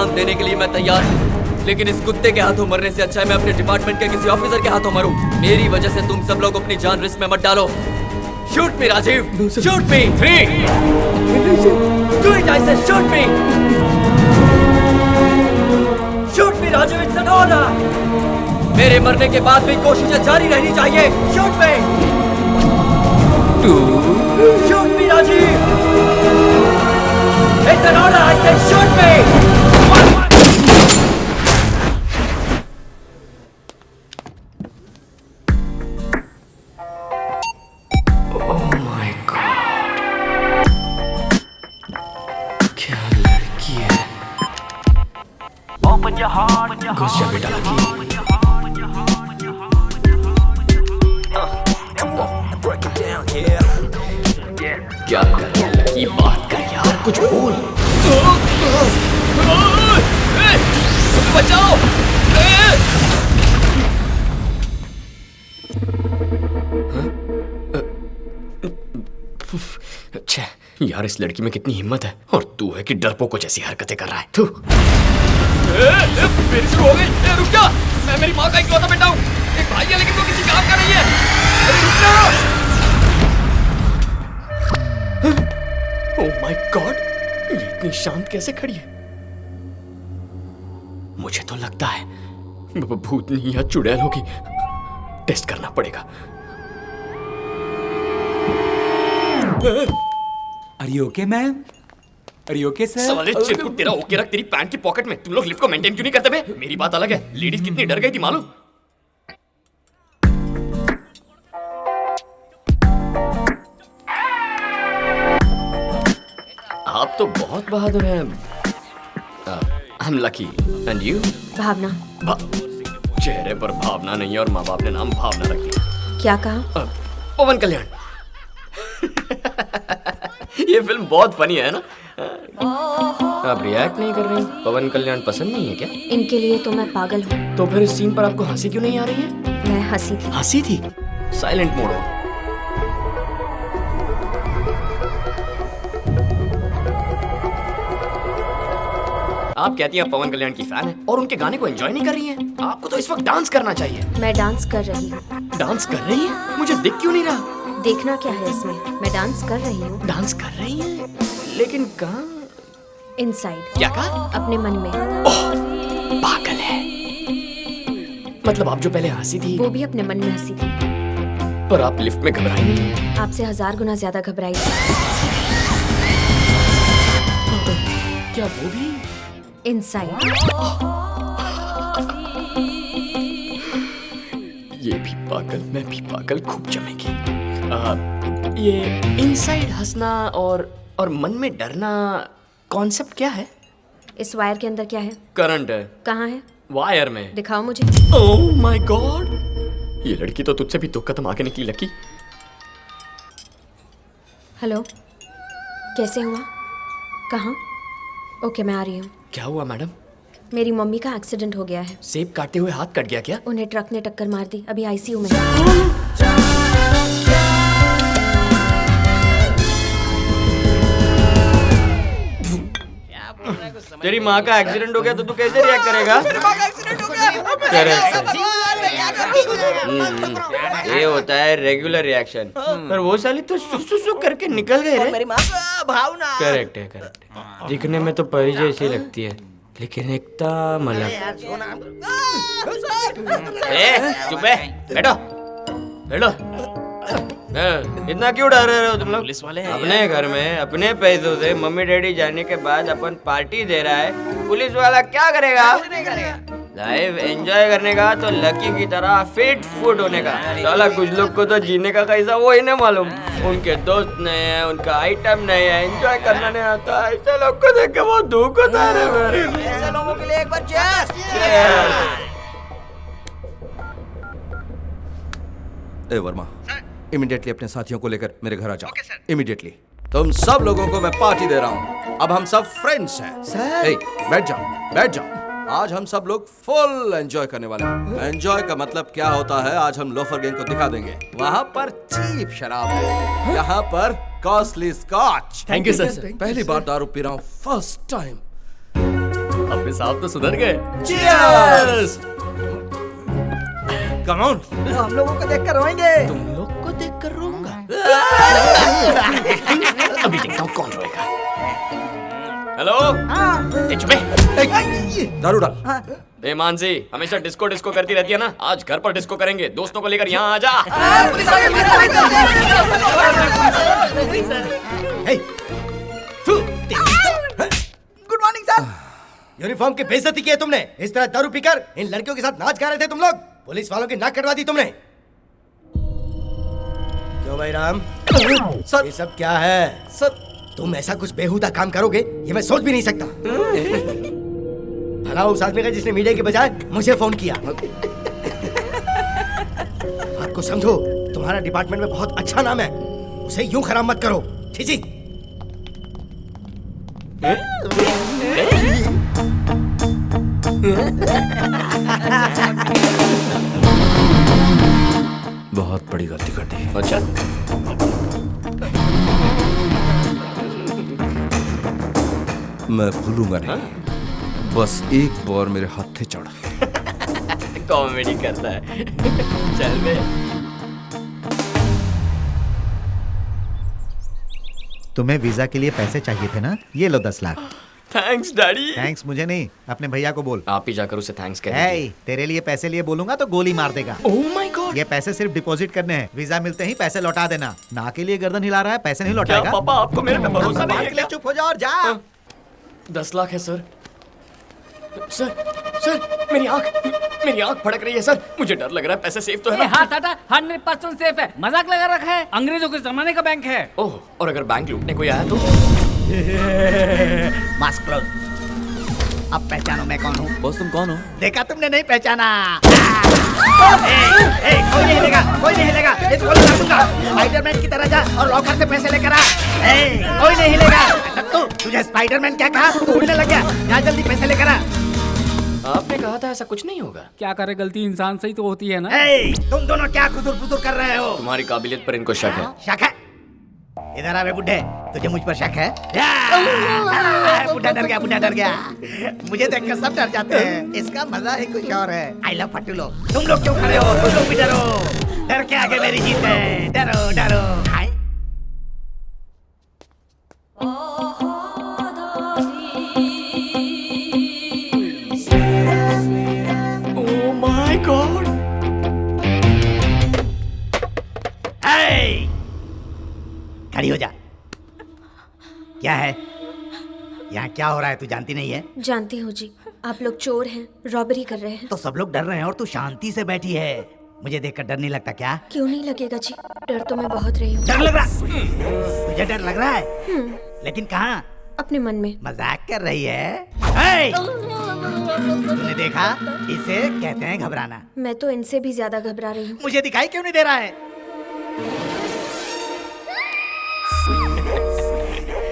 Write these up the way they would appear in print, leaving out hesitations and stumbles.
जान देने के लिए मैं तैयार हूँ, लेकिन इस कुत्ते के हाथों मरने से अच्छा है मैं अपने डिपार्टमेंट के किसी ऑफिसर के हाथों मरूं। मेरी वजह से तुम सब लोग अपनी जान रिस्क में मत डालो। Shoot me Rajiv, shoot me. 3 do it, I say shoot me, shoot me Rajiv, it's an order. मेरे मरने के बाद भी कोशिशें जारी रहनी चाहिए। Shoot me, shoot me Rajiv, it's an order, I say shoot मी। घुस जा बेटा लकी। क्या कर रहा है लकी, बात कर यार, कुछ बोल। बचाओ। अच्छा यार, इस लड़की में कितनी हिम्मत है, और तू है कि डरपोकों जैसी हरकतें कर रहा है। तू फिर शुरू हो गई। रुक जा, मैं मेरी माँ का इकलौता बेटा हूँ। एक भाई है लेकिन वो किसी काम का नहीं है। अरे रुक जा। ओह माय गॉड, ये इतनी शांत कैसे खड़ी है? मुझे तो लगता है भूतनी या चुड़ैल होगी। टेस्ट करना पड़ेगा। Are you okay, ma'am? Are you okay, sir? साले चिरकुट, तेरा ओके रख तेरी पैंट की पॉकेट में। तुम लोग लिफ्ट को मेंटेन क्यों नहीं करते बे? मेरी बात अलग है, लेडीज कितनी डर गई थी मालूम? आप तो बहुत बहादुर हैं। I'm lucky. And you? भावना। चेहरे पर भावना नहीं है और माँ बाप ने नाम भावना रख दिया। क्या कहा? पवन कल्याण। ये फिल्म बहुत फनी है ना? आप रिएक्ट नहीं कर रही? पवन कल्याण पसंद नहीं है क्या? इनके लिए तो मैं पागल हूँ। तो फिर इस सीन पर आपको हंसी क्यों नहीं आ रही है? मैं हंसी थी। हंसी थी? साइलेंट मोड हो। आप कहती हैं आप पवन कल्याण की फैन है और उनके गाने को एंजॉय नहीं कर रही हैं। आपको तो इस वक्त डांस करना चाहिए। मैं डांस कर रही हूँ। डांस कर रही हैं? मुझे दिख क्यों नहीं रहा? देखना क्या है इसमें? मैं डांस कर रही हूँ। डांस कर रही हैं? लेकिन कहाँ? इनसाइड। क्या कहा? अपने मन में। ओह, पागल है। मतलब आप जो पहले हंसी थी वो भी अपने मन में हंसी थी। पर आप लिफ्ट में घबराई नहीं? आपसे 1000 गुना ज्यादा घबराई थी। क्या वो भी? इनसाइड। ये भी पागल, मैं भी पागल, खूब जमेगी। ये इनसाइड हंसना और मन में डरना कॉन्सेप्ट क्या है? इस वायर के अंदर क्या है? करंट है। कहाँ है? वायर में। दिखाओ मुझे। ओह माय गॉड, ये लड़की तो तुझसे भी 2 कदम आगे निकली लकी। हेलो, कैसे हुआ? कहाँ? ओके, मैं आ रही हूँ। क्या हुआ मैडम? मेरी मम्मी का एक्सीडेंट हो गया है। सेब काटते हुए हाथ कट गया क्या? उन्हें ट्रक ने टक्कर मार दी, अभी आईसीयू में। तेरी माँ का एक्सीडेंट हो गया तो तू कैसे रिएक्ट करेगा? ये होता है रेगुलर रिएक्शन। पर वो साली तो सुसु करके निकल गए रे। मेरी माँ भावना। करेक्ट है, करेक्ट है। दिखने में तो परी जैसी लगती है लेकिन एकदम अलग। चुप है, बैठो बैठो। इतना क्यों डर रहे हो तुम लोग? पुलिस वाले अपने घर में अपने पैसों से मम्मी डैडी जाने के बाद अपन पार्टी दे रहा है, पुलिस वाला क्या करेगा? लाइफ एंजॉय करने का तो लकी की तरह फिट फुट होने का। साला कुछ लोग को तो जीने का कैसा वो ही नहीं मालूम। उनके दोस्त नहीं है, उनका आइटम नहीं है, एंजॉय करना नहीं आता। ऐसे लोग को देख के बहुत दुख होता है मेरे। ऐसे लोगों के लिए एक बार चेस। ए वर्मा, इमीडिएटली अपने साथियों को लेकर मेरे घर आ जाओ। इमीडिएटली। तुम सब लोगों को मैं पार्टी दे रहा हूँ। अब हम सब फ्रेंड्स हैं। सर बैठ जाओ, बैठ जाओ। आज हम सब लोग फुल एंजॉय करने वाले हैं। एंजॉय का मतलब क्या होता है आज हम लोफर गैंग को दिखा देंगे। वहाँ पर चीप शराब है, यहाँ पर costly scotch. Thank you sir. पहली बार दारू पी रहा हूँ, फर्स्ट टाइम। अपने साहब तो सुधर गए। Cheers! Come on! हम लोगों को देखकर रोएंगे। तुम लोग को देखकर रोऊंगा। अभी देखता हूँ कौन रोएगा। हेलो, चुपे। दारू डाल। ए मानसी, हमेशा डिस्को डिस्को करती रहती है ना, आज घर पर डिस्को करेंगे। दोस्तों को लेकर यहाँ आ जा। Good morning sir. यूनिफॉर्म की बेइज्जती की है तुमने। इस तरह दारू पीकर इन लड़कियों के साथ नाच गा रहे थे तुम लोग। पुलिस वालों की नाक कटवा दी तुमने। क्यों भाई राम? सर, ये सब क्या है? सर, तुम ऐसा कुछ बेहुदा काम करोगे ये मैं सोच भी नहीं सकता। भला उस आदमी का जिसने मीडिया के बजाय मुझे फोन किया। बात को समझो, तुम्हारा डिपार्टमेंट में बहुत अच्छा नाम है, उसे यूं खराब मत करो। छी। बहुत बड़ी गलती कर दी। अच्छा, मैं भूलूंगा नहीं। बस एक बार मेरे हाथ से चढ़। कॉमेडी करता है। चल बे। तुम्हें वीजा के लिए पैसे चाहिए थे ना? ये लो 10 लाख। Thanks daddy. थैंक्स मुझे नहीं, अपने भैया को बोल। आप ही जाकर उसे थैंक्स कह दीजिए। हे, तेरे लिए पैसे लिए बोलूंगा तो गोली मार देगा। Oh my God. ये पैसे सिर्फ डिपॉजिट करने हैं, वीजा मिलते ही पैसे लौटा देना। ना के लिए गर्दन हिला रहा है, पैसे नहीं क्या लौटाएगा। पापा आपको मेरे पे भरोसा नहीं है क्या? चुप हो जाओ और जा। 10 लाख है सर। सर मेरी आंख फड़क रही है सर। मुझे डर लग रहा है। पैसे सेफ तो है ना? हाथ हटा, 100% सेफ है। मजाक लगा रखा है, अंग्रेजों के जमाने का बैंक है। ओह, और अगर बैंक लूटने कोई आया तो? Mask close. अब पहचानो मैं कौन हूँ। बॉस तुम कौन हो? देखा तुमने, नहीं पहचाना? कोई नहीं हिलेगा, कोई नहीं हिलेगा। ये तो गोली मार दूंगा। स्पाइडरमैन की तरह जा और लॉकर से पैसे लेकर आ। कोई नहीं हिलेगा। तू तुझे स्पाइडरमैन क्या कहा? तू उड़ने लग गया। जा जल्दी पैसे लेकर आ। आपने कहा था ऐसा कुछ नहीं होगा। क्या करे, गलती इंसान से ही तो होती है ना। तुम दोनों क्या खुसुर फुसुर कर रहे हो? तुम्हारी काबिलियत पर इनको शक है। शक है? इधर आ बे बुड्ढे, तुझे मुझ पर शक है? बुड्ढा डर गया, बुड्ढा डर गया। मुझे देखकर सब डर जाते हैं। इसका मजा ही कुछ और है। आई लव फट्टू लोग। तुम लोग क्यों खड़े हो? तुम लोग भी डरो। डर के आगे मेरी जीत है। डरो डरो। Oh my God. खड़ी हो जा। क्या है यहाँ? क्या हो रहा है? तू जानती नहीं है? जानती हूँ जी, आप लोग चोर हैं, रॉबरी कर रहे हैं। तो सब लोग डर रहे हैं और तू शांति से बैठी है। मुझे देखकर डर नहीं लगता क्या? क्यों नहीं लगेगा जी, डर तो मैं बहुत रही हूँ। डर लग रहा? तुझे डर लग रहा है? लेकिन कहाँ? अपने मन में। मजाक कर रही है? तूने देखा? इसे कहते हैं घबराना। मैं तो इनसे भी ज्यादा घबरा रही हूँ। मुझे दिखाई क्यों नहीं दे रहा है?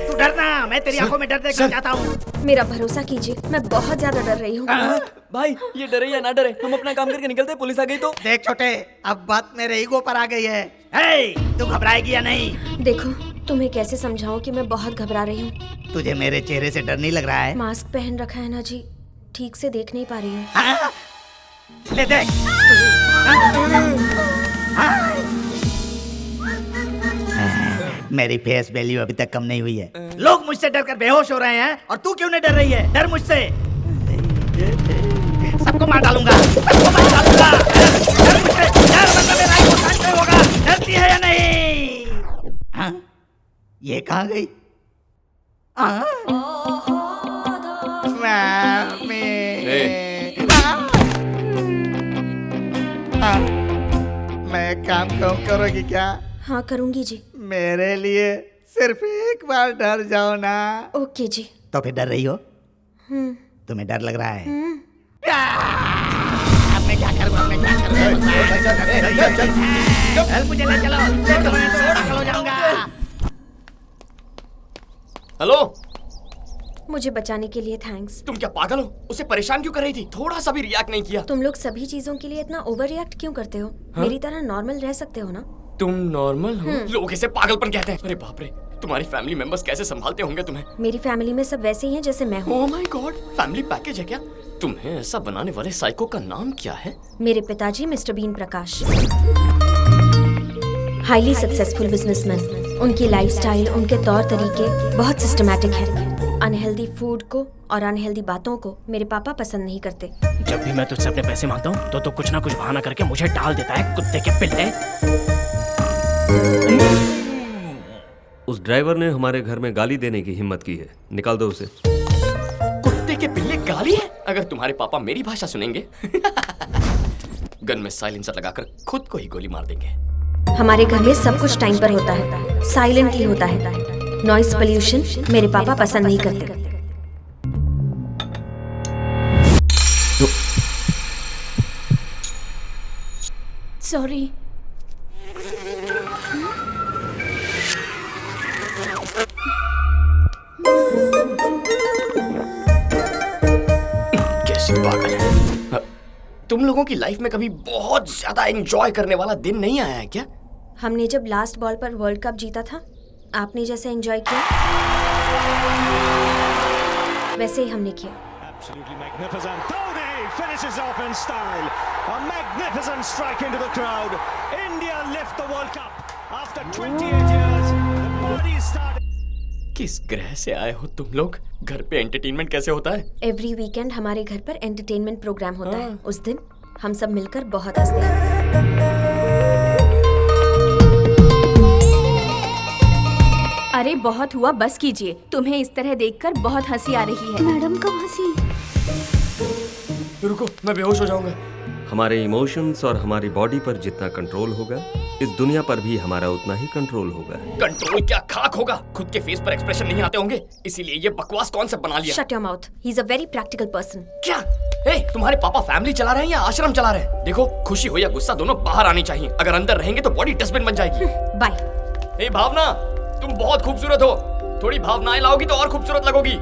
तू डरना, मैं तेरी आंखों में डर देखना चाहता हूँ। मेरा भरोसा कीजिए, मैं बहुत ज्यादा डर रही हूँ। भाई ये डरे या ना डरे, हम अपना काम करके निकलते, पुलिस आ गई तो? देख छोटे, अब बात मेरे ईगो पर आ गई है। तू घबराएगी या नहीं? देखो, तुम्हें कैसे समझाऊं कि मैं बहुत घबरा रही हूँ। तुझे मेरे चेहरे से डर नहीं लग रहा है? मास्क पहन रखा है ना जी, ठीक से देख नहीं पा रही हूँ। ले देख। मेरी फेस वैल्यू अभी तक कम नहीं हुई है। लोग मुझसे डरकर बेहोश हो रहे हैं और तू क्यों नहीं डर रही है? डर मुझसे। सबको मार डालूंगा, सबको मार डालूंगा। डर मुझसे, डर वरना मेरा ही नुकसान नहीं होगा। डरती है या नहीं? हाँ? ये कहाँ गई? मैं काम क्यों करोगी क्या? हाँ करूँगी जी। मेरे लिए सिर्फ एक बार डर जाओ ना। ओके जी। तो फिर डर रही हो? तुम्हें डर लग रहा है? अब मैं क्या करूँ? मुझे ले चलो, पागल हो जाऊंगा। हेलो, मुझे बचाने के लिए थैंक्स। तुम क्या पागल हो? उसे परेशान क्यों कर रही थी? थोड़ा सा भी रिएक्ट नहीं किया। तुम लोग सभी चीजों के लिए इतना ओवर रिएक्ट क्यों करते हो? मेरी तरह नॉर्मल रह सकते हो ना? तुम नॉर्मल हो? लोग इसे पागलपन कहते हैं। अरे बाप रे, तुम्हारी फैमिली मेंबर्स कैसे संभालते होंगे तुम्हें? मेरी फैमिली में सब वैसे ही हैं जैसे मैं हूँ। Oh my God, family package है क्या? तुम्हें ऐसा बनाने वाले साइको का नाम क्या है? मेरे पिताजी mister Bean Prakash, highly successful businessman. उनकी लाइफस्टाइल, उनके तौर तरीके बहुत सिस्टमैटिक है। अनहेल्दी फूड को और अनहेल्दी बातों को मेरे पापा पसंद नहीं करते। जब भी मैं तुझसे अपने पैसे मांगता हूँ तो कुछ ना कुछ बहाना करके मुझे टाल देता है, कुत्ते के पिल्ले। उस ड्राइवर ने हमारे घर में गाली देने की हिम्मत की है, निकाल दो उसे। कुत्ते के पिल्ले गाली है? अगर तुम्हारे पापा मेरी भाषा सुनेंगे गन में साइलेंसर लगाकर खुद को ही गोली मार देंगे। हमारे घर में सब कुछ टाइम पर होता है, साइलेंटली होता है। नॉइस पोल्यूशन मेरे पापा पसंद नहीं करते। सॉरी। कैसी पागल है। तुम लोगों की लाइफ में कभी बहुत ज्यादा एंजॉय करने वाला दिन नहीं आया है क्या? हमने जब लास्ट बॉल पर वर्ल्ड कप जीता था, आपने जैसे एंजॉय किया वैसे ही हमने किया। Absolutely magnificent. Dhoni finishes off in style. A magnificent strike into the crowd. India lift the World Cup after 28 years. The party started. किस ग्रह से आए हो तुम लोग? घर पे एंटरटेनमेंट कैसे होता है? एवरी वीकेंड हमारे घर पर एंटरटेनमेंट प्रोग्राम होता है। उस दिन हम सब मिलकर बहुत हंसते हैं। अरे बहुत हुआ, बस कीजिए। तुम्हें इस तरह देखकर बहुत हंसी आ रही है। मैडम कब हंसी? रुको, मैं बेहोश हो जाऊंगा। हमारे इमोशंस और हमारी बॉडी पर जितना कंट्रोल होगा, इस दुनिया पर भी हमारा उतना ही कंट्रोल होगा। कंट्रोल क्या खाक होगा? खुद के फेस पर एक्सप्रेशन नहीं आते होंगे, इसीलिए ये बकवास कॉन्सेप्ट बना लिया। Shut your mouth. He is a very practical person. क्या? तुम्हारे पापा फैमिली चला रहे हैं या आश्रम चला रहे हैं? देखो, खुशी हो या गुस्सा दोनों बाहर आनी चाहिए। अगर अंदर रहेंगे तो बॉडी डस्टबिन बन जाएगी। बाय। भावना, तुम बहुत खूबसूरत हो। थोड़ी भावनाएं लाओगी तो और खूबसूरत लगोगी।